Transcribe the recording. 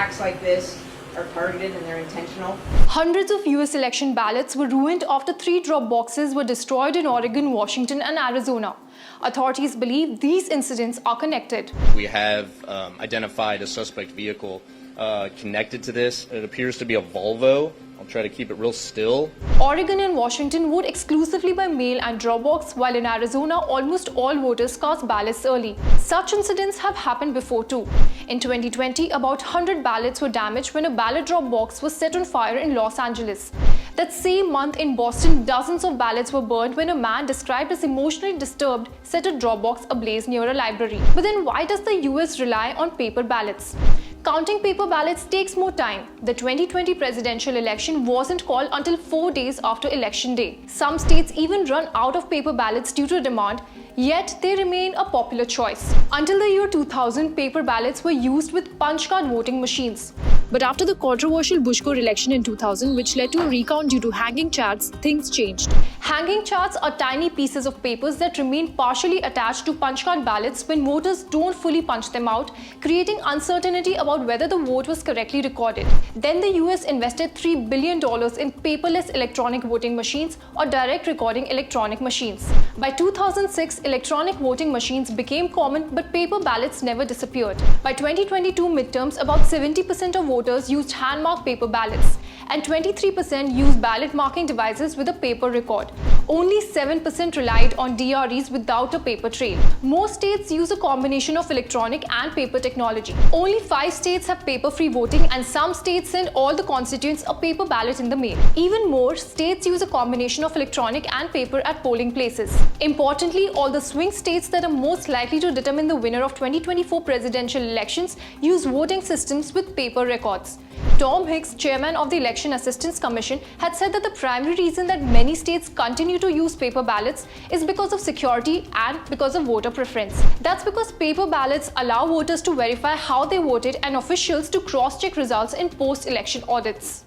attacks like this are targeted and they're intentional. Hundreds of US election ballots were ruined after 3 drop boxes were destroyed in Oregon, Washington, and Arizona. Authorities believe these incidents are connected. We have identified a suspect vehicle connected to this. It appears to be a Volvo. I'll try to keep it real still. Oregon and Washington vote exclusively by mail and drop box, while in Arizona, almost all voters cast ballots early. Such incidents have happened before too. In 2020, about 100 ballots were damaged when a ballot drop box was set on fire in Los Angeles. That same month in Boston, dozens of ballots were burned when a man described as emotionally disturbed set a drop box ablaze near a library. But then why does the US rely on paper ballots? Counting paper ballots takes more time. The 2020 presidential election wasn't called until 4 days after election day. Some states even run out of paper ballots due to demand, yet they remain a popular choice. Until the year 2000, paper ballots were used with punch card voting machines. But after the controversial Bush-Gore election in 2000, which led to a recount due to hanging charts, things changed. Hanging charts are tiny pieces of papers that remain partially attached to punch card ballots when voters don't fully punch them out, creating uncertainty about whether the vote was correctly recorded. Then the US invested $3 billion in paperless electronic voting machines or direct recording electronic machines. By 2006, electronic voting machines became common, but paper ballots never disappeared. By 2022 midterms, about 70% of voters used hand-marked paper ballots, and 23% used ballot marking devices with a paper record. Only 7% relied on DREs without a paper trail. Most states use a combination of electronic and paper technology. Only 5 states have paper-free voting, and some states send all the constituents a paper ballot in the mail. Even more, states use a combination of electronic and paper at polling places. Importantly, all the swing states that are most likely to determine the winner of 2024 presidential elections use voting systems with paper records. Tom Hicks, chairman of the Election Assistance Commission, had said that the primary reason that many states continue to use paper ballots is because of security and because of voter preference. That's because paper ballots allow voters to verify how they voted and officials to cross-check results in post-election audits.